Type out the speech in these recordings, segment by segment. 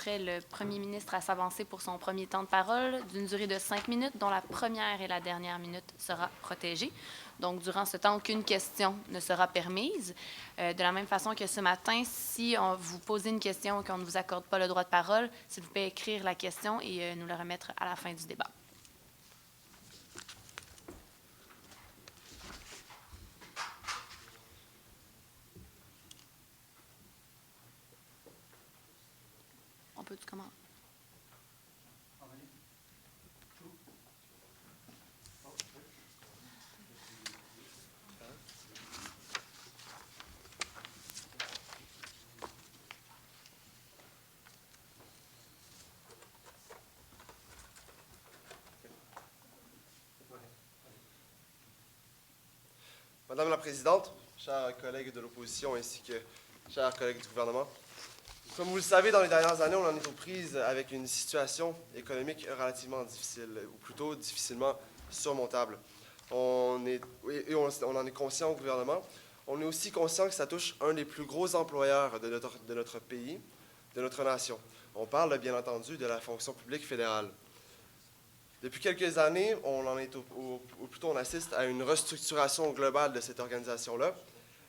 j'inviterai le premier ministre à s'avancer pour son premier temps de parole d'une durée de 5 minutes, dont la première et la dernière minute sera protégée. Donc, durant ce temps, aucune question ne sera permise. De la même façon que ce matin, si on vous posez une question et qu'on ne vous accorde pas le droit de parole, s'il vous plaît, écrire la question et nous la remettre à la fin du débat. On peut-tu commencer? Madame la Présidente, chers collègues de l'opposition ainsi que chers collègues du gouvernement, comme vous le savez, dans les dernières années, on en est aux prises avec une situation économique relativement difficile, ou plutôt difficilement surmontable. On en est conscient au gouvernement. On est aussi conscient que ça touche un des plus gros employeurs de notre pays, de notre nation. On parle, bien entendu, de la fonction publique fédérale. Depuis quelques années, on assiste à une restructuration globale de cette organisation-là.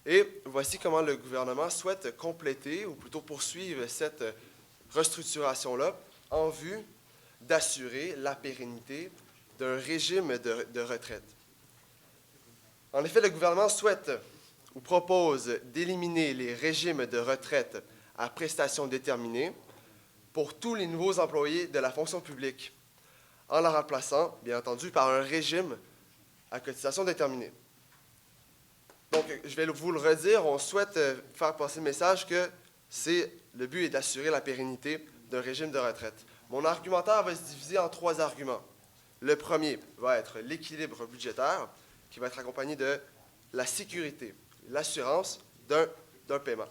Et voici comment le gouvernement souhaite compléter, ou plutôt poursuivre cette restructuration-là en vue d'assurer la pérennité d'un régime de retraite. En effet, le gouvernement souhaite ou propose d'éliminer les régimes de retraite à prestations déterminées pour tous les nouveaux employés de la fonction publique, en la remplaçant, bien entendu, par un régime à cotisation déterminée. Donc, je vais vous le redire, on souhaite faire passer le message que le but est d'assurer la pérennité d'un régime de retraite. Mon argumentaire va se diviser en 3 arguments. Le premier va être l'équilibre budgétaire, qui va être accompagné de la sécurité, l'assurance d'un paiement.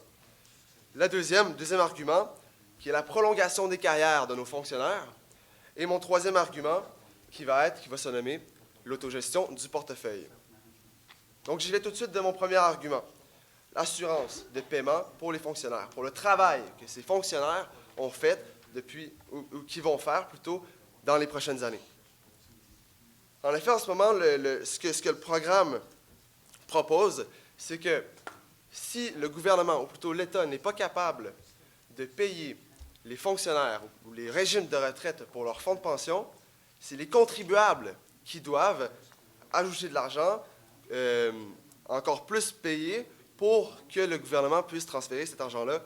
Le deuxième argument, qui est la prolongation des carrières de nos fonctionnaires. Et mon troisième argument, qui va se nommer l'autogestion du portefeuille. Donc, j'y vais tout de suite de mon premier argument. L'assurance de paiement pour les fonctionnaires, pour le travail que ces fonctionnaires ont fait ou qui vont faire plutôt dans les prochaines années. En effet, en ce moment, ce que le programme propose, c'est que si le gouvernement, ou plutôt l'État, n'est pas capable de payer les fonctionnaires ou les régimes de retraite pour leur fonds de pension, c'est les contribuables qui doivent ajouter de l'argent, encore plus payer pour que le gouvernement puisse transférer cet argent-là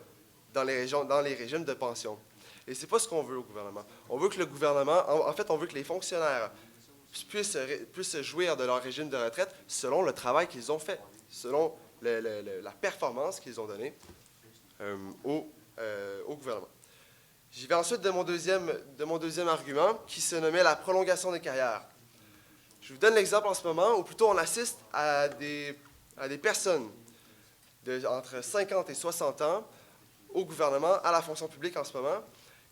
dans les régimes de pension. Et ce n'est pas ce qu'on veut au gouvernement. On veut que le gouvernement, en fait, on veut que les fonctionnaires puissent jouir de leur régime de retraite selon le travail qu'ils ont fait, selon la performance qu'ils ont donnée au gouvernement. J'y vais ensuite de mon deuxième argument, qui se nommait la prolongation des carrières. Je vous donne l'exemple en ce moment, ou plutôt on assiste à des personnes entre 50 et 60 ans au gouvernement, à la fonction publique en ce moment,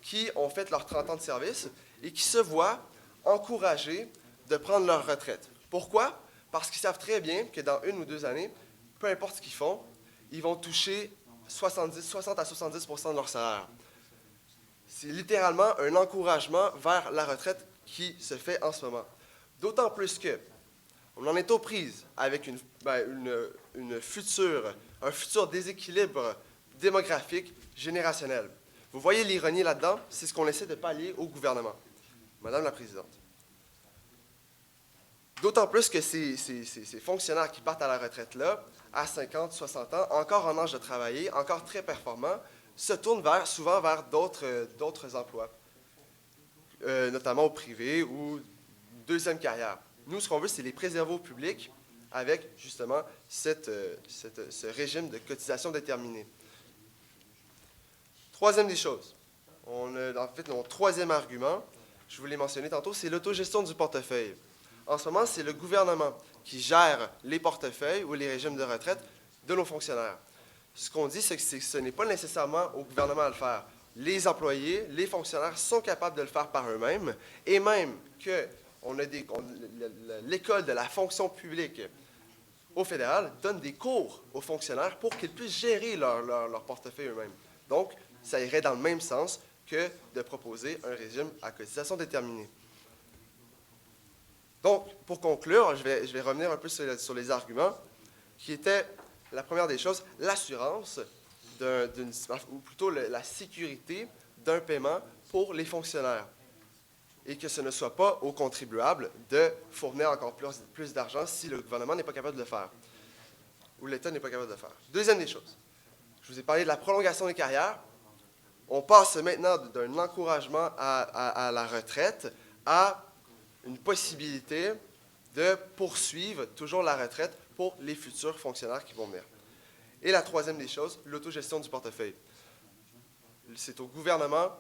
qui ont fait leurs 30 ans de service et qui se voient encouragés de prendre leur retraite. Pourquoi? Parce qu'ils savent très bien que dans 1 ou 2 années, peu importe ce qu'ils font, ils vont toucher 60 à 70 % de leur salaire. C'est littéralement un encouragement vers la retraite qui se fait en ce moment. D'autant plus que on en est aux prises avec un futur déséquilibre démographique générationnel. Vous voyez l'ironie là-dedans? C'est ce qu'on essaie de pallier au gouvernement. Madame la Présidente. D'autant plus que ces fonctionnaires qui partent à la retraite-là, à 50, 60 ans, encore en âge de travailler, encore très performants, se tournent souvent vers d'autres emplois, notamment au privé ou deuxième carrière. Nous, ce qu'on veut, c'est les préserver au public avec, justement, ce régime de cotisation déterminée. Troisième des choses. En fait, mon troisième argument, je vous l'ai mentionné tantôt, c'est l'autogestion du portefeuille. En ce moment, c'est le gouvernement qui gère les portefeuilles ou les régimes de retraite de nos fonctionnaires. Ce qu'on dit, c'est que ce n'est pas nécessairement au gouvernement à le faire. Les employés, les fonctionnaires sont capables de le faire par eux-mêmes, et même que l'école de la fonction publique au fédéral donne des cours aux fonctionnaires pour qu'ils puissent gérer leur portefeuille eux-mêmes. Donc, ça irait dans le même sens que de proposer un régime à cotisation déterminée. Donc, pour conclure, je vais revenir un peu sur les arguments, qui étaient, la première des choses, l'assurance, ou plutôt la sécurité d'un paiement pour les fonctionnaires, et que ce ne soit pas aux contribuables de fournir encore plus d'argent si le gouvernement n'est pas capable de le faire, ou l'État n'est pas capable de le faire. Deuxième des choses, je vous ai parlé de la prolongation des carrières. On passe maintenant d'un encouragement à la retraite à une possibilité de poursuivre toujours la retraite pour les futurs fonctionnaires qui vont venir. Et la troisième des choses, l'autogestion du portefeuille. C'est au gouvernement,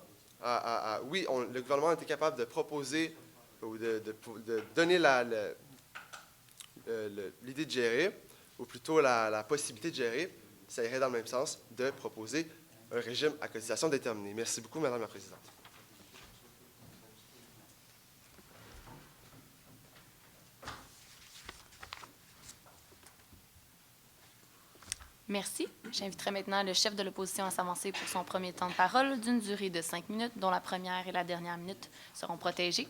oui, le gouvernement a été capable de proposer ou de donner l'idée de gérer, ou plutôt la possibilité de gérer, ça irait dans le même sens, de proposer un régime à cotisation déterminée. Merci beaucoup, Madame la Présidente. Merci. J'inviterai maintenant le chef de l'opposition à s'avancer pour son premier temps de parole d'une durée de 5 minutes, dont la première et la dernière minute seront protégées.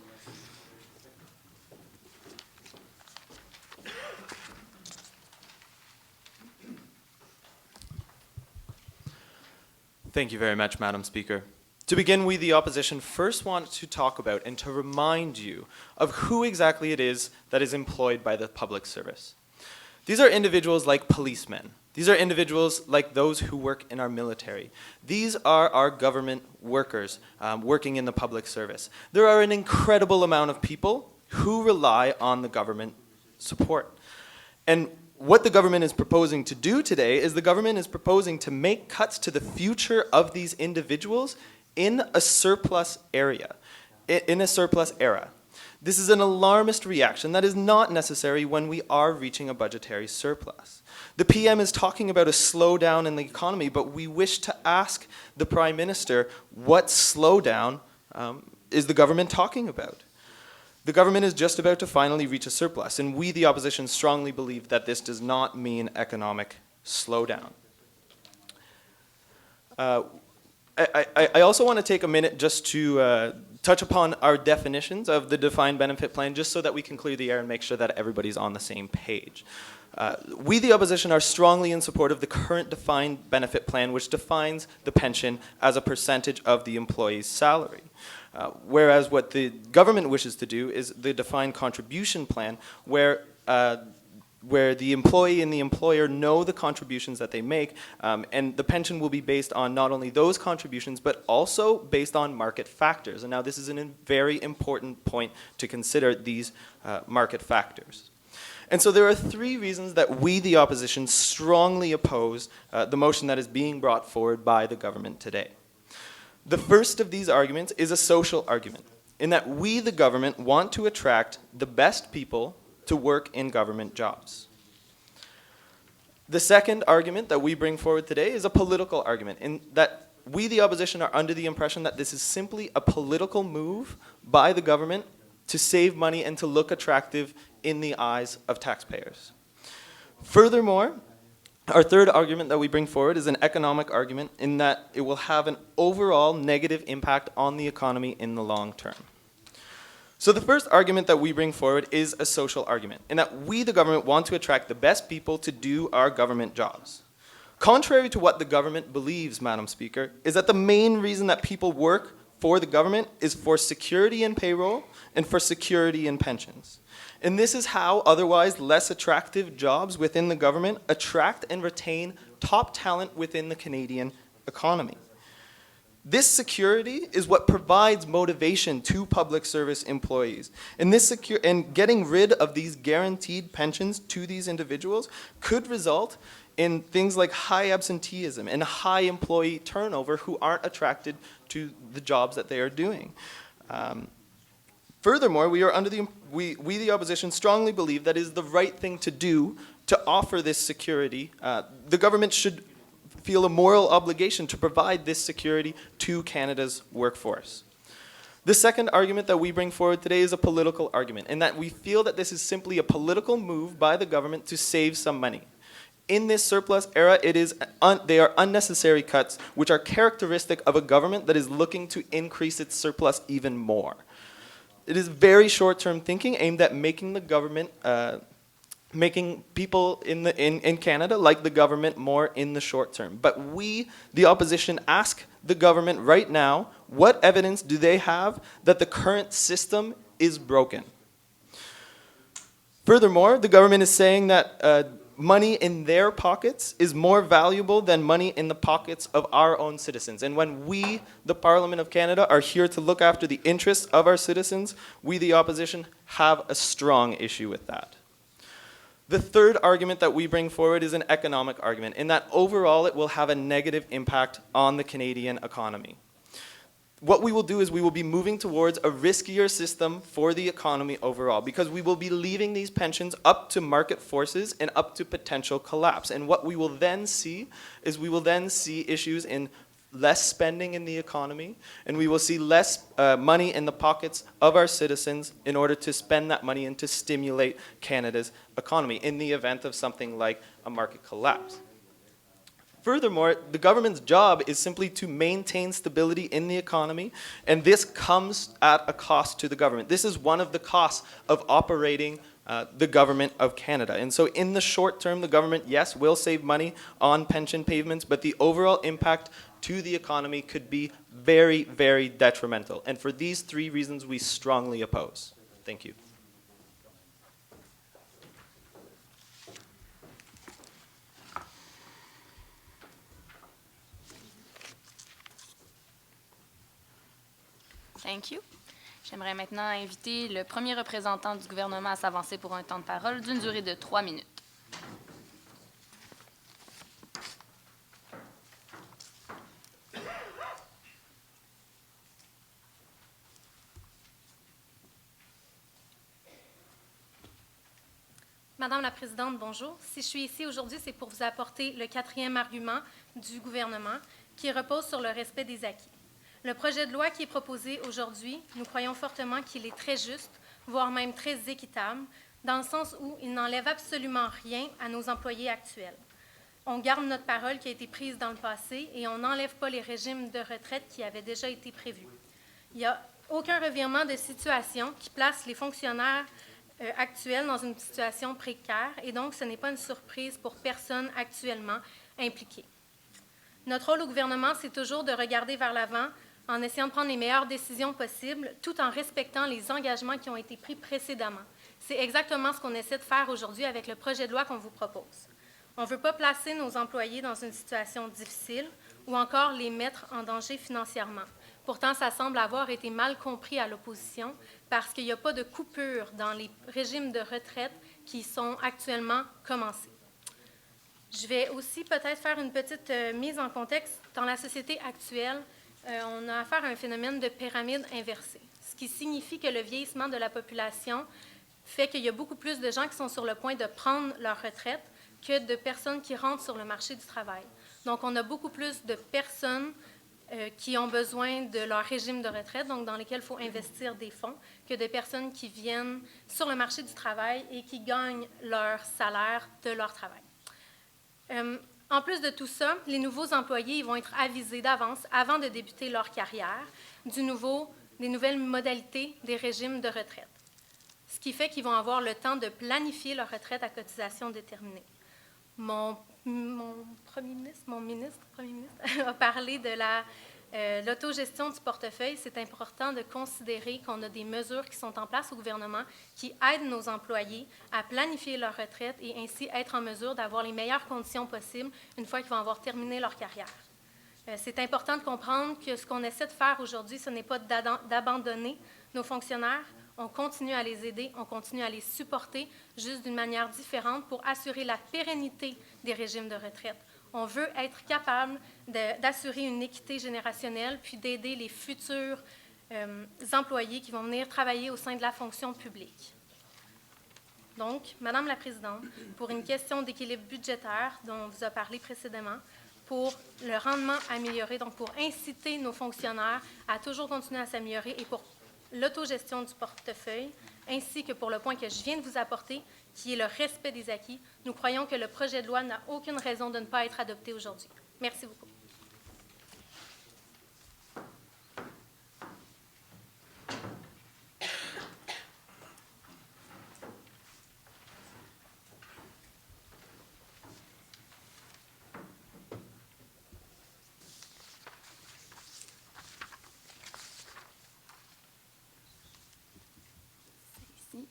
Thank you very much, Madam Speaker. To begin, we, the opposition, first want to talk about and to remind you of who exactly it is that is employed by the public service. These are individuals like policemen. These are individuals like those who work in our military. These are our government workers working in the public service. There are an incredible amount of people who rely on the government support. And what the government is proposing to do today is the government is proposing to make cuts to the future of these individuals in a surplus area, in a surplus era. This is an alarmist reaction that is not necessary when we are reaching a budgetary surplus. The PM is talking about a slowdown in the economy, but we wish to ask the Prime Minister what slowdown is the government talking about? The government is just about to finally reach a surplus, and we, the opposition, strongly believe that this does not mean economic slowdown. I also want to take a minute just to touch upon our definitions of the defined benefit plan, just so that we can clear the air and make sure that everybody's on the same page. We, the opposition, are strongly in support of the current defined benefit plan, which defines the pension as a percentage of the employee's salary. Whereas what the government wishes to do is the defined contribution plan, where the employee and the employer know the contributions that they make, and the pension will be based on not only those contributions, but also based on market factors. And now this is a very important point to consider, these market factors. And so there are three reasons that we, the opposition, strongly oppose the motion that is being brought forward by the government today. The first of these arguments is a social argument, in that we, the government, want to attract the best people to work in government jobs. The second argument that we bring forward today is a political argument, in that we, the opposition, are under the impression that this is simply a political move by the government to save money and to look attractive in the eyes of taxpayers. Furthermore, our third argument that we bring forward is an economic argument, in that it will have an overall negative impact on the economy in the long term. So the first argument that we bring forward is a social argument, in that we, the government, want to attract the best people to do our government jobs. Contrary to what the government believes, Madam Speaker, is that the main reason that people work for the government is for security in payroll and for security in pensions. And this is how otherwise less attractive jobs within the government attract and retain top talent within the Canadian economy. This security is what provides motivation to public service employees. And getting rid of these guaranteed pensions to these individuals could result in things like high absenteeism and high employee turnover who aren't attracted to the jobs that they are doing. Furthermore, we, the opposition, strongly believe that it is the right thing to do to offer this security. The government should feel a moral obligation to provide this security to Canada's workforce. The second argument that we bring forward today is a political argument, in that we feel that this is simply a political move by the government to save some money. In this surplus era, they are unnecessary cuts, which are characteristic of a government that is looking to increase its surplus even more. It is very short-term thinking aimed at making the government, making people in Canada like the government more in the short term. But we, the opposition, ask the government right now, what evidence do they have that the current system is broken? Furthermore, the government is saying that money in their pockets is more valuable than money in the pockets of our own citizens. And when we, the Parliament of Canada, are here to look after the interests of our citizens, we, the opposition, have a strong issue with that. The third argument that we bring forward is an economic argument, in that overall it will have a negative impact on the Canadian economy. What we will do is we will be moving towards a riskier system for the economy overall, because we will be leaving these pensions up to market forces and up to potential collapse. And what we will then see is we will then see issues in less spending in the economy, and we will see less money in the pockets of our citizens in order to spend that money and to stimulate Canada's economy in the event of something like a market collapse. Furthermore, the government's job is simply to maintain stability in the economy, and this comes at a cost to the government. This is one of the costs of operating the government of Canada. And so in the short term, the government, yes, will save money on pension payments, but the overall impact to the economy could be very, very detrimental. And for these three reasons, we strongly oppose. Thank you. Thank you. J'aimerais maintenant inviter le premier représentant du gouvernement à s'avancer pour un temps de parole d'une durée de 3 minutes. Madame la Présidente, bonjour. Si je suis ici aujourd'hui, c'est pour vous apporter le 4e argument du gouvernement qui repose sur le respect des acquis. Le projet de loi qui est proposé aujourd'hui, nous croyons fortement qu'il est très juste, voire même très équitable, dans le sens où il n'enlève absolument rien à nos employés actuels. On garde notre parole qui a été prise dans le passé et on n'enlève pas les régimes de retraite qui avaient déjà été prévus. Il n'y a aucun revirement de situation qui place les fonctionnaires actuels dans une situation précaire et donc ce n'est pas une surprise pour personne actuellement impliquée. Notre rôle au gouvernement, c'est toujours de regarder vers l'avant en essayant de prendre les meilleures décisions possibles, tout en respectant les engagements qui ont été pris précédemment. C'est exactement ce qu'on essaie de faire aujourd'hui avec le projet de loi qu'on vous propose. On ne veut pas placer nos employés dans une situation difficile ou encore les mettre en danger financièrement. Pourtant, ça semble avoir été mal compris à l'opposition parce qu'il n'y a pas de coupure dans les régimes de retraite qui sont actuellement commencés. Je vais aussi peut-être faire une petite mise en contexte. Dans la société actuelle, on a affaire à un phénomène de pyramide inversée, ce qui signifie que le vieillissement de la population fait qu'il y a beaucoup plus de gens qui sont sur le point de prendre leur retraite que de personnes qui rentrent sur le marché du travail. Donc, on a beaucoup plus de personnes qui ont besoin de leur régime de retraite, donc dans lesquels il faut investir des fonds, que de personnes qui viennent sur le marché du travail et qui gagnent leur salaire de leur travail. En plus de tout ça, les nouveaux employés ils vont être avisés d'avance, avant de débuter leur carrière, des nouvelles modalités des régimes de retraite. Ce qui fait qu'ils vont avoir le temps de planifier leur retraite à cotisation déterminée. Mon ministre a parlé de l'autogestion du portefeuille. C'est important de considérer qu'on a des mesures qui sont en place au gouvernement qui aident nos employés à planifier leur retraite et ainsi être en mesure d'avoir les meilleures conditions possibles une fois qu'ils vont avoir terminé leur carrière. C'est important de comprendre que ce qu'on essaie de faire aujourd'hui, ce n'est pas d'abandonner nos fonctionnaires. On continue à les aider, on continue à les supporter, juste d'une manière différente pour assurer la pérennité des régimes de retraite. On veut être capable d'assurer une équité générationnelle, puis d'aider les futurs employés qui vont venir travailler au sein de la fonction publique. Donc, Madame la Présidente, pour une question d'équilibre budgétaire dont on vous a parlé précédemment, pour le rendement amélioré, donc pour inciter nos fonctionnaires à toujours continuer à s'améliorer et pour l'autogestion du portefeuille, ainsi que pour le point que je viens de vous apporter, qui est le respect des acquis, nous croyons que le projet de loi n'a aucune raison de ne pas être adopté aujourd'hui. Merci beaucoup.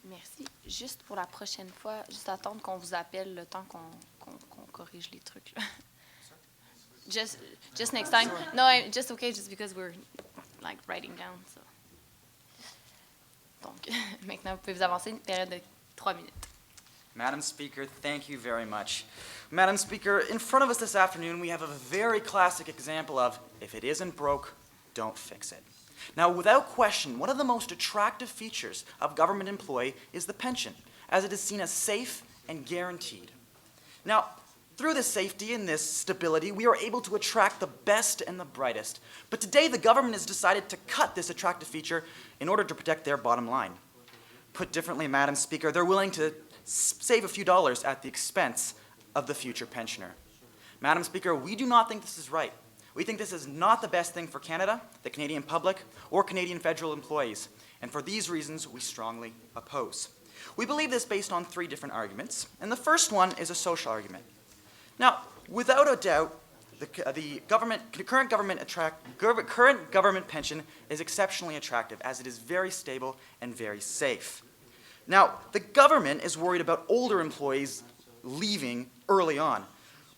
Merci. Juste pour la prochaine fois, juste attendre qu'on vous appelle le temps qu'on corrige les trucs. Là. Just next time. No, just okay, just because we're like writing down. So. Donc, maintenant, vous pouvez vous avancer une période de 3 minutes. Madam Speaker, thank you very much. Madam Speaker, in front of us this afternoon, we have a very classic example of, if it isn't broke, don't fix it. Now, without question, one of the most attractive features of government employee is the pension, as it is seen as safe and guaranteed. Now, through this safety and this stability, we are able to attract the best and the brightest. But today, the government has decided to cut this attractive feature in order to protect their bottom line. Put differently, Madam Speaker, they're willing to save a few dollars at the expense of the future pensioner. Madam Speaker, we do not think this is right. We think this is not the best thing for Canada, the Canadian public, or Canadian federal employees. And for these reasons, we strongly oppose. We believe this based on 3 different arguments. And the first one is a social argument. Now, without a doubt, the current government pension is exceptionally attractive, as it is very stable and very safe. Now, the government is worried about older employees leaving early on.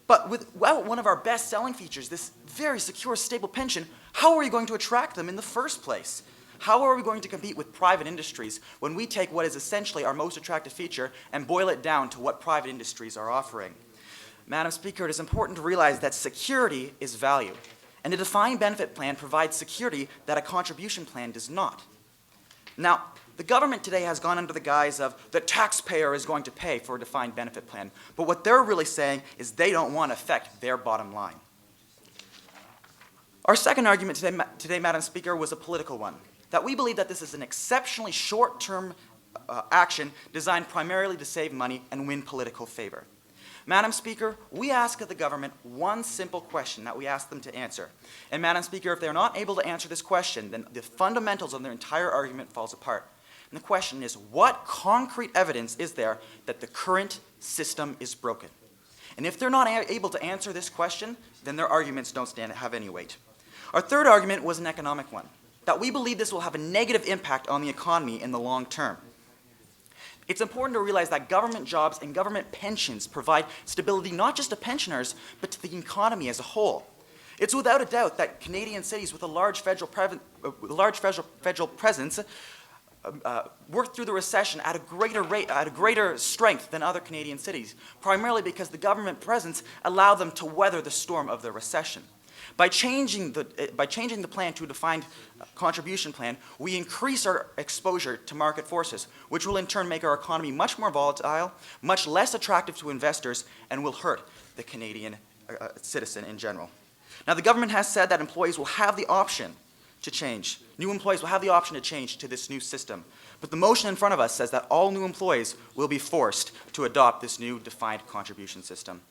But without one of our best-selling features, this very secure, stable pension, how are we going to attract them in the first place? How are we going to compete with private industries when we take what is essentially our most attractive feature and boil it down to what private industries are offering? Madam Speaker, it is important to realize that security is value, and a defined benefit plan provides security that a contribution plan does not. Now, the government today has gone under the guise of the taxpayer is going to pay for a defined benefit plan, but what they're really saying is they don't want to affect their bottom line. Our second argument today, Madam Speaker, was a political one, that we believe that this is an exceptionally short-term action designed primarily to save money and win political favor. Madam Speaker, we ask of the government one simple question that we ask them to answer. And Madam Speaker, if they're not able to answer this question, then the fundamentals of their entire argument falls apart. And the question is, what concrete evidence is there that the current system is broken? And if they're not able to answer this question, then their arguments don't have any weight. Our third argument was an economic one, that we believe this will have a negative impact on the economy in the long term. It's important to realize that government jobs and government pensions provide stability not just to pensioners, but to the economy as a whole. It's without a doubt that Canadian cities with a large federal presence worked through the recession at a greater strength than other Canadian cities, primarily because the government presence allowed them to weather the storm of the recession. By changing the plan to a defined contribution plan, we increase our exposure to market forces, which will in turn make our economy much more volatile, much less attractive to investors, and will hurt the Canadian citizen in general. Now, the government has said that employees will have the option to change. New employees will have the option to change to this new system. But the motion in front of us says that all new employees will be forced to adopt this new defined contribution system.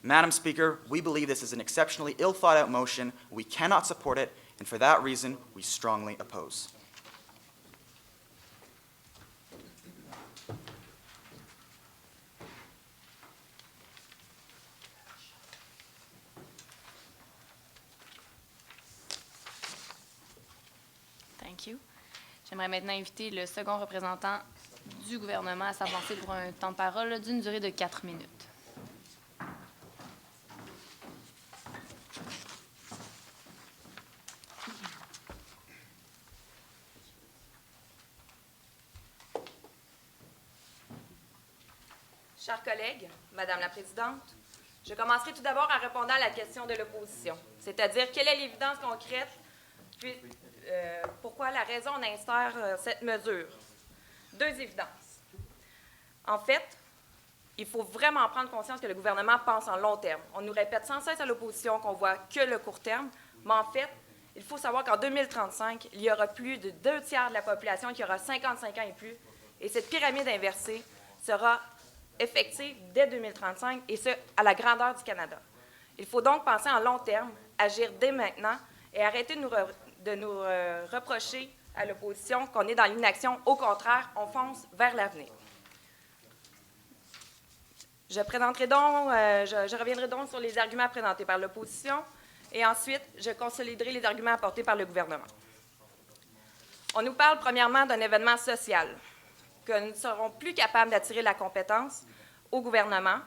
Madam Speaker, we believe this is an exceptionally ill-thought-out motion. We cannot support it, and for that reason, we strongly oppose. Thank you. J'aimerais maintenant inviter le second représentant du gouvernement à s'avancer pour un temps de parole d'une durée de 4 minutes. Chers collègues, Madame la Présidente, je commencerai tout d'abord en répondant à la question de l'opposition, c'est-à-dire quelle est l'évidence concrète, puis pourquoi la raison on instaure cette mesure. 2 évidences. En fait, il faut vraiment prendre conscience que le gouvernement pense en long terme. On nous répète sans cesse à l'opposition qu'on voit que le court terme, mais en fait, Il faut savoir qu'en 2035, il y aura plus de 2 tiers de la population qui aura 55 ans et plus, et cette pyramide inversée sera effective dès 2035, et ce, à la grandeur du Canada. Il faut donc penser en long terme, agir dès maintenant, et arrêter de nous reprocher à l'opposition qu'on est dans l'inaction. Au contraire, on fonce vers l'avenir. Je reviendrai donc sur les arguments présentés par l'opposition et ensuite, je consoliderai les arguments apportés par le gouvernement. On nous parle premièrement d'un événement social, que nous ne serons plus capables d'attirer la compétence au gouvernement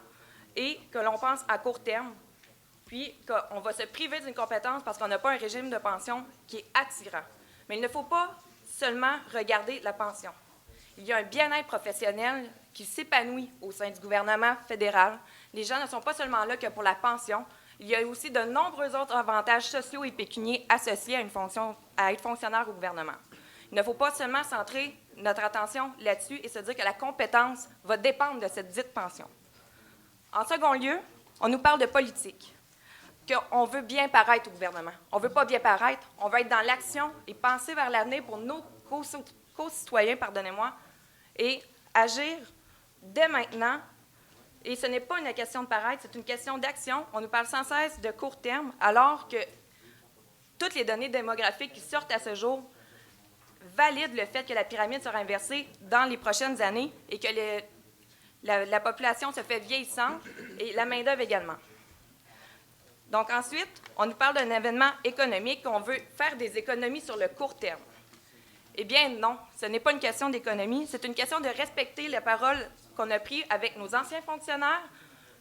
et que l'on pense à court terme, puis qu'on va se priver d'une compétence parce qu'on n'a pas un régime de pension qui est attirant. Mais il ne faut pas seulement regarder la pension. Il y a un bien-être professionnel qui s'épanouit au sein du gouvernement fédéral. Les gens ne sont pas seulement là que pour la pension. Il y a aussi de nombreux autres avantages sociaux et pécuniaires associés à être fonctionnaire au gouvernement. Il ne faut pas seulement centrer notre attention là-dessus et se dire que la compétence va dépendre de cette dite pension. En second lieu, on nous parle de politique, qu'on veut bien paraître au gouvernement. On ne veut pas bien paraître, on veut être dans l'action et penser vers l'avenir pour nos co-citoyens, et agir dès maintenant. Et ce n'est pas une question de paraître, c'est une question d'action. On nous parle sans cesse de court terme, alors que toutes les données démographiques qui sortent à ce jour valident le fait que la pyramide sera inversée dans les prochaines années et que la population se fait vieillissante et la main-d'œuvre également. Donc ensuite, on nous parle d'un événement économique, qu'on veut faire des économies sur le court terme. Eh bien non, ce n'est pas une question d'économie, c'est une question de respecter les paroles qu'on a prises avec nos anciens fonctionnaires,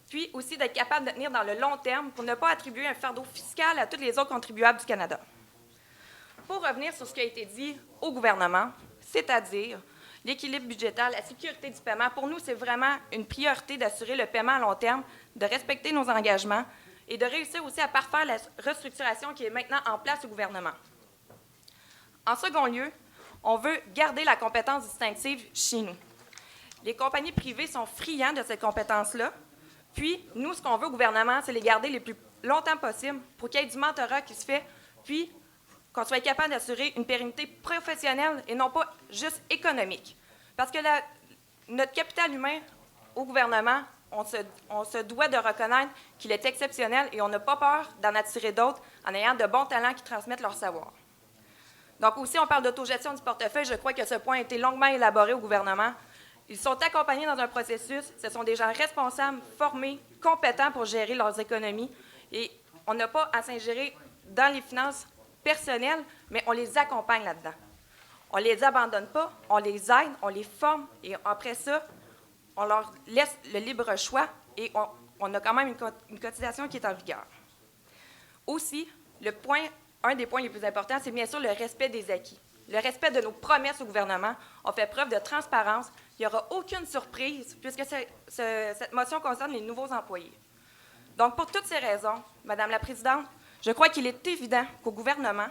puis aussi d'être capable de tenir dans le long terme pour ne pas attribuer un fardeau fiscal à tous les autres contribuables du Canada. Pour revenir sur ce qui a été dit au gouvernement, c'est-à-dire l'équilibre budgétaire, la sécurité du paiement, pour nous, c'est vraiment une priorité d'assurer le paiement à long terme, de respecter nos engagements et de réussir aussi à parfaire la restructuration qui est maintenant en place au gouvernement. En second lieu, on veut garder la compétence distinctive chez nous. Les compagnies privées sont friands de cette compétence-là. Puis, nous, ce qu'on veut au gouvernement, c'est les garder le plus longtemps possible pour qu'il y ait du mentorat qui se fait, puis qu'on soit capable d'assurer une pérennité professionnelle et non pas juste économique. Parce que notre capital humain au gouvernement, on se doit de reconnaître qu'il est exceptionnel et on n'a pas peur d'en attirer d'autres en ayant de bons talents qui transmettent leur savoir. Donc aussi, on parle d'autogestion du portefeuille. Je crois que ce point a été longuement élaboré au gouvernement. Ils sont accompagnés dans un processus. Ce sont des gens responsables, formés, compétents pour gérer leurs économies. Et on n'a pas à s'ingérer dans les finances personnelles, mais on les accompagne là-dedans. On ne les abandonne pas, on les aide, on les forme. Et après ça, on leur laisse le libre choix et on a quand même une cotisation qui est en vigueur. Aussi, un des points les plus importants, c'est bien sûr le respect des acquis. Le respect de nos promesses au gouvernement. On fait preuve de transparence. Il n'y aura aucune surprise puisque cette motion concerne les nouveaux employés. Donc, pour toutes ces raisons, Madame la Présidente, je crois qu'il est évident qu'au gouvernement,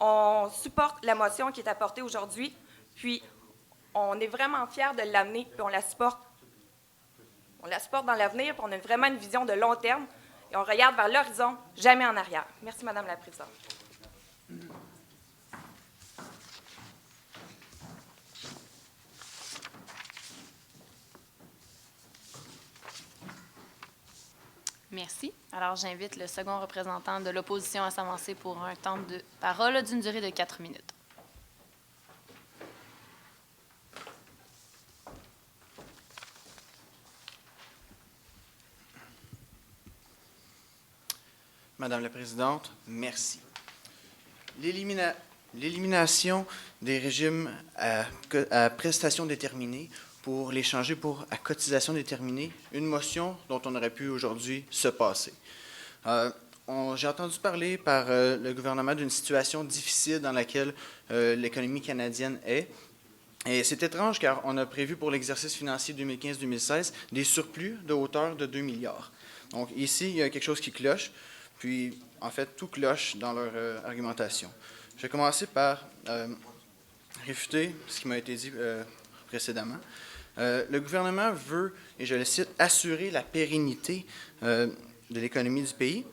on supporte la motion qui est apportée aujourd'hui, puis on est vraiment fiers de l'amener, puis on la supporte. On la supporte dans l'avenir, puis on a vraiment une vision de long terme. Et on regarde vers l'horizon, jamais en arrière. Merci, Madame la Présidente. Merci. Alors, j'invite le second représentant de l'opposition à s'avancer pour un temps de parole d'une durée de 4 minutes. Madame la Présidente, merci. L'élimination des régimes à prestations déterminées pour les changer pour à cotisation déterminée, une motion dont on aurait pu aujourd'hui se passer. J'ai entendu parler par le gouvernement d'une situation difficile dans laquelle l'économie canadienne est. Et c'est étrange car on a prévu pour l'exercice financier 2015-2016 des surplus de hauteur de 2 milliards. Donc ici, il y a quelque chose qui cloche. Puis, en fait, tout cloche dans leur argumentation. Je vais commencer par réfuter ce qui m'a été dit précédemment. Le gouvernement veut, et je le cite, « assurer la pérennité de l'économie du pays ».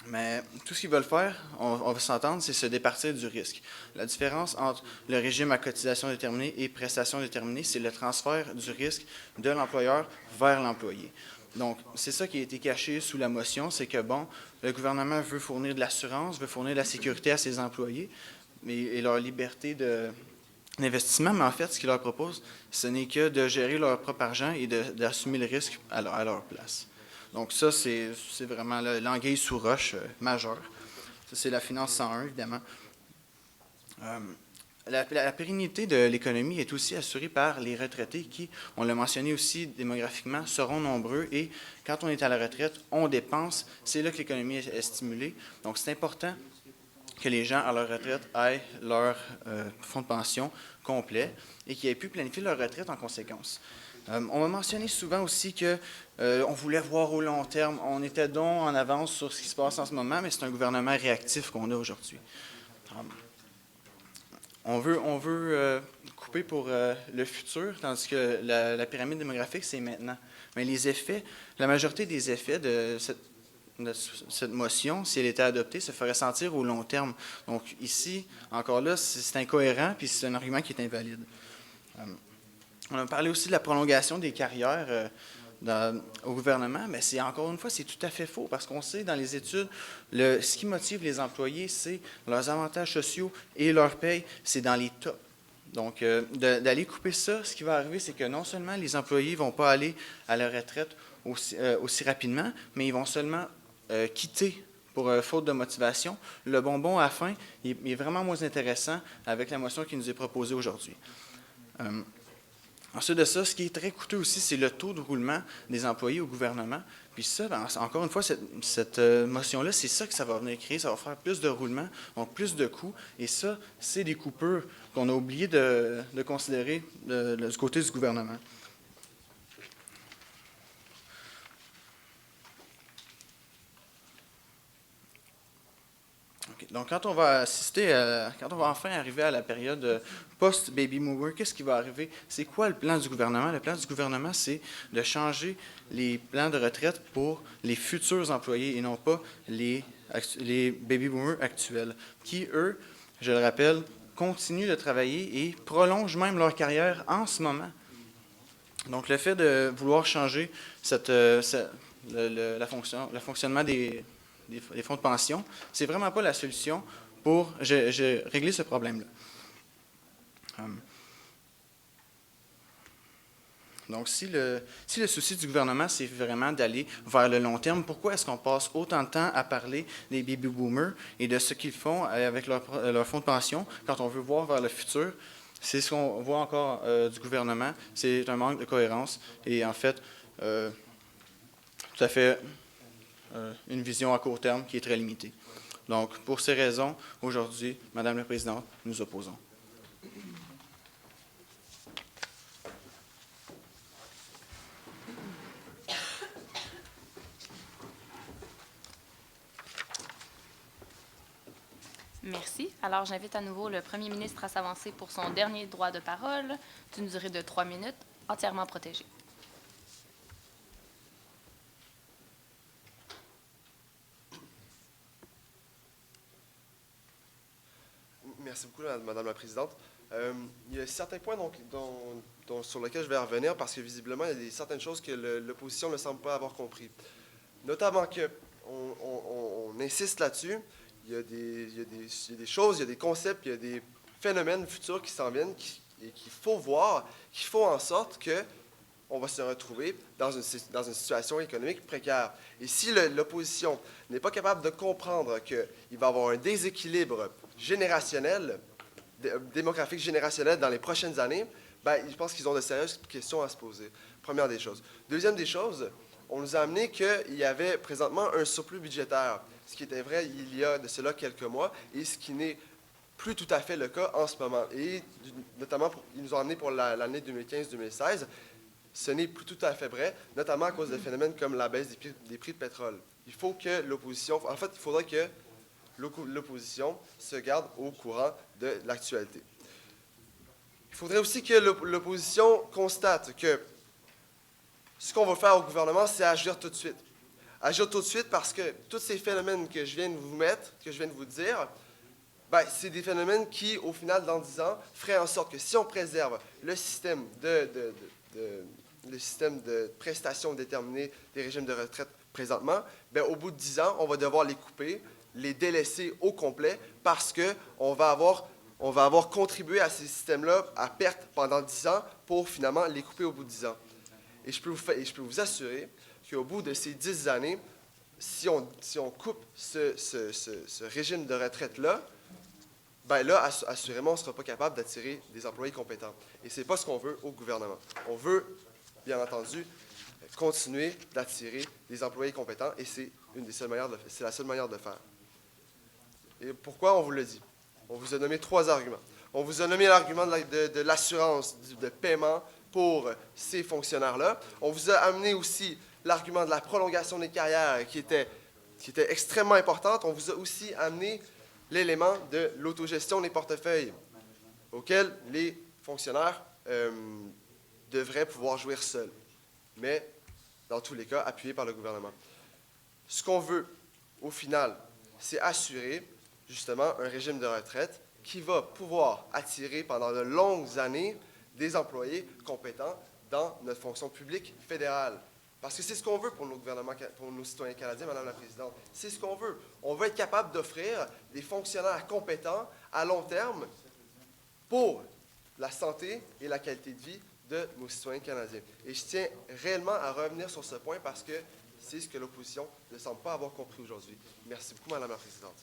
Mais tout ce qu'ils veulent faire, on va s'entendre, c'est se départir du risque. La différence entre le régime à cotisation déterminée et prestation déterminée, c'est le transfert du risque de l'employeur vers l'employé. Donc, c'est ça qui a été caché sous la motion, c'est que, bon, le gouvernement veut fournir de l'assurance, veut fournir de la sécurité à ses employés et leur liberté d'investissement, mais en fait, ce qu'il leur propose, ce n'est que de gérer leur propre argent et d'assumer le risque à leur place. Donc ça, c'est vraiment l'anguille sous roche majeure. Ça, c'est la finance 101, évidemment. La pérennité de l'économie est aussi assurée par les retraités qui, on l'a mentionné aussi démographiquement, seront nombreux et quand on est à la retraite, on dépense. C'est là que l'économie est stimulée. Donc c'est important que les gens à leur retraite aient leur fonds de pension complet et qu'ils aient pu planifier leur retraite en conséquence. On m'a mentionné souvent aussi qu'on voulait voir au long terme. On était donc en avance sur ce qui se passe en ce moment, mais c'est un gouvernement réactif qu'on a aujourd'hui. On veut couper pour le futur, tandis que la pyramide démographique, c'est maintenant. Mais les effets, la majorité des effets de cette motion, si elle était adoptée, se ferait sentir au long terme. Donc ici, encore là, c'est incohérent, puis c'est un argument qui est invalide. On a parlé aussi de la prolongation des carrières au gouvernement, mais encore une fois, c'est tout à fait faux, parce qu'on sait dans les études, ce qui motive les employés, c'est leurs avantages sociaux et leur paye, c'est dans les tops. Donc, d'aller couper ça, ce qui va arriver, c'est que non seulement les employés ne vont pas aller à la retraite aussi rapidement, mais ils vont seulement quitter pour faute de motivation. Le bonbon à la fin il est vraiment moins intéressant avec la motion qui nous est proposée aujourd'hui. Ensuite de ça, ce qui est très coûteux aussi, c'est le taux de roulement des employés au gouvernement. Puis ça, encore une fois, cette motion-là, c'est ça que ça va venir créer. Ça va faire plus de roulement, donc plus de coûts. Et ça, c'est des coupures qu'on a oublié de considérer du côté du gouvernement. Donc, quand on va enfin arriver à la période post-baby boomer, qu'est-ce qui va arriver? C'est quoi le plan du gouvernement? Le plan du gouvernement, c'est de changer les plans de retraite pour les futurs employés et non pas les baby boomers actuels, qui, eux, je le rappelle, continuent de travailler et prolongent même leur carrière en ce moment. Donc, le fait de vouloir changer le fonctionnement des fonds de pension, c'est vraiment pas la solution pour régler ce problème-là. Donc, si le souci du gouvernement, c'est vraiment d'aller vers le long terme, pourquoi est-ce qu'on passe autant de temps à parler des baby boomers et de ce qu'ils font avec leur fonds de pension quand on veut voir vers le futur? C'est ce qu'on voit encore du gouvernement, c'est un manque de cohérence et en fait, tout à fait une vision à court terme qui est très limitée. Donc, pour ces raisons, aujourd'hui, Madame la Présidente, nous opposons. Merci. Alors, j'invite à nouveau le premier ministre à s'avancer pour son dernier droit de parole, d'une durée de 3 minutes, entièrement protégé. Merci beaucoup, Madame la Présidente. Il y a certains points sur lesquels je vais revenir parce que visiblement, il y a certaines choses que l'opposition ne semble pas avoir compris. Notamment qu'on insiste là-dessus, il y a des choses, il y a des concepts, il y a des phénomènes futurs qui s'en viennent et qu'il faut voir, qu'il faut en sorte qu'on va se retrouver dans une situation économique précaire. Et si l'opposition n'est pas capable de comprendre qu'il va y avoir un déséquilibre générationnel, démographique générationnel dans les prochaines années, je pense qu'ils ont de sérieuses questions à se poser. Première des choses. Deuxième des choses, on nous a amené qu'il y avait présentement un surplus budgétaire, ce qui était vrai il y a de cela quelques mois et ce qui n'est plus tout à fait le cas en ce moment. Et notamment, ils nous ont amené pour l'année 2015-2016, ce n'est plus tout à fait vrai, notamment à cause de phénomènes comme la baisse des prix de pétrole. Il faut que l'opposition, en fait, il faudrait que l'opposition se garde au courant de l'actualité. Il faudrait aussi que l'opposition constate que ce qu'on va faire au gouvernement, c'est agir tout de suite. Ajoute tout de suite parce que tous ces phénomènes que je viens de vous mettre, que je viens de vous dire, ben, c'est des phénomènes qui, au final, dans 10 ans, feraient en sorte que si on préserve le système de prestations déterminées des régimes de retraite présentement, ben, au bout de 10 ans, on va devoir les couper, les délaisser au complet parce qu'on va avoir contribué à ces systèmes-là à perte pendant 10 ans pour finalement les couper au bout de 10 ans. Et je peux vous assurer qu'au bout de ces 10 années, si on coupe ce régime de retraite-là, ben là, assurément, on ne sera pas capable d'attirer des employés compétents. Et ce n'est pas ce qu'on veut au gouvernement. On veut, bien entendu, continuer d'attirer des employés compétents et c'est la seule manière de le faire. Et pourquoi on vous le dit? On vous a nommé 3 arguments. On vous a nommé l'argument de l'assurance de paiement pour ces fonctionnaires-là. On vous a amené aussi l'argument de la prolongation des carrières qui était extrêmement importante. On vous a aussi amené l'élément de l'autogestion des portefeuilles auquel les fonctionnaires devraient pouvoir jouir seuls, mais dans tous les cas appuyés par le gouvernement. Ce qu'on veut, au final, c'est assurer justement un régime de retraite qui va pouvoir attirer pendant de longues années des employés compétents dans notre fonction publique fédérale. Parce que c'est ce qu'on veut pour nos citoyens canadiens, Madame la Présidente. C'est ce qu'on veut. On veut être capable d'offrir des fonctionnaires compétents à long terme pour la santé et la qualité de vie de nos citoyens canadiens. Et je tiens réellement à revenir sur ce point parce que c'est ce que l'opposition ne semble pas avoir compris aujourd'hui. Merci beaucoup, Madame la Présidente.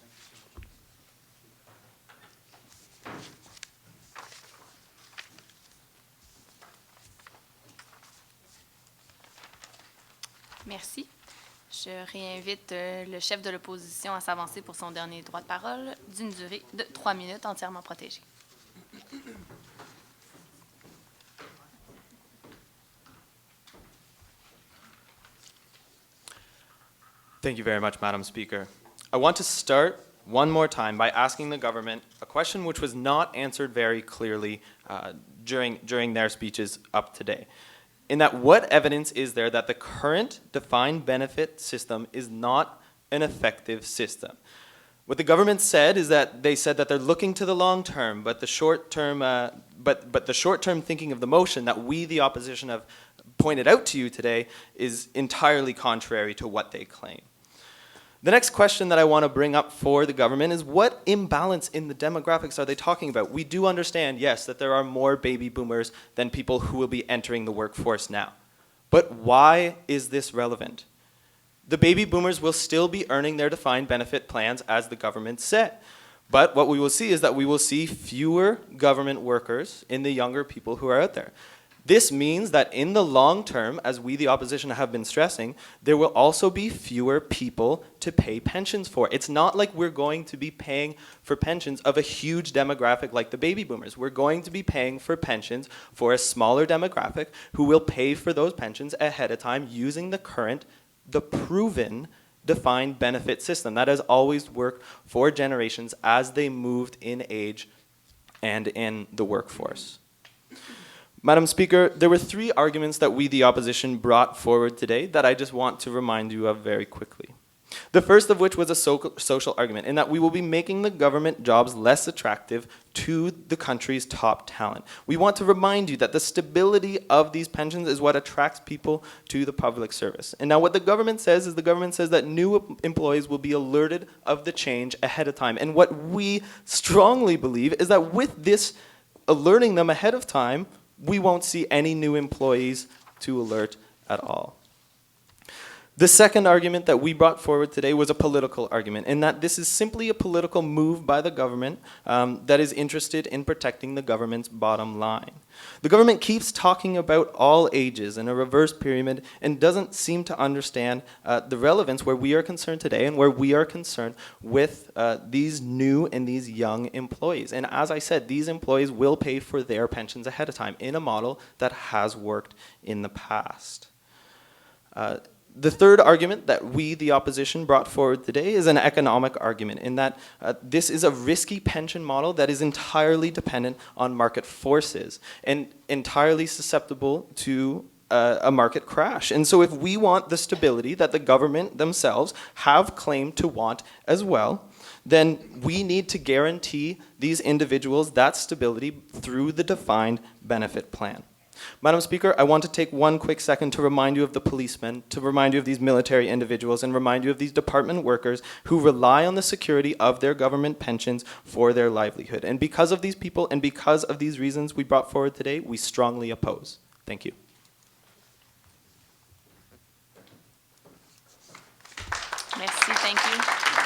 Merci. Je réinvite le chef de l'opposition à s'avancer pour son dernier droit de parole d'une durée de 3 minutes entièrement protégée. Thank you very much, Madam Speaker. I want to start one more time by asking the government a question which was not answered very clearly during their speeches up today. In that, what evidence is there that the current defined benefit system is not an effective system? What the government said is that they said that they're looking to the long term, but the short term, but the short term thinking of the motion that we, the opposition, have pointed out to you today is entirely contrary to what they claim. The next question that I want to bring up for the government is what imbalance in the demographics are they talking about? We do understand, yes, that there are more baby boomers than people who will be entering the workforce now. But why is this relevant? The baby boomers will still be earning their defined benefit plans as the government said. But what we will see is that we will see fewer government workers in the younger people who are out there. This means that in the long term, as we, the opposition, have been stressing, there will also be fewer people to pay pensions for. It's not like we're going to be paying for pensions of a huge demographic like the baby boomers. We're going to be paying for pensions for a smaller demographic who will pay for those pensions ahead of time using the proven defined benefit system that has always worked for generations as they moved in age and in the workforce. Madam Speaker, there were 3 arguments that we, the opposition, brought forward today that I just want to remind you of very quickly. The first of which was a social argument, in that we will be making the government jobs less attractive to the country's top talent. We want to remind you that the stability of these pensions is what attracts people to the public service. And now what the government says is that new employees will be alerted of the change ahead of time. And what we strongly believe is that with this alerting them ahead of time, we won't see any new employees to alert at all. The second argument that we brought forward today was a political argument, in that this is simply a political move by the government that is interested in protecting the government's bottom line. The government keeps talking about all ages and a reverse pyramid and doesn't seem to understand the relevance where we are concerned today and where we are concerned with these new and these young employees. And as I said, these employees will pay for their pensions ahead of time in a model that has worked in the past. The third argument that we, the opposition, brought forward today is an economic argument, in that this is a risky pension model that is entirely dependent on market forces and entirely susceptible to a market crash. And so if we want the stability that the government themselves have claimed to want as well, then we need to guarantee these individuals that stability through the defined benefit plan. Madam Speaker, I want to take one quick second to remind you of the policemen, to remind you of these military individuals, and remind you of these department workers who rely on the security of their government pensions for their livelihood. And because of these people and because of these reasons we brought forward today, we strongly oppose. Thank you. Merci, thank you.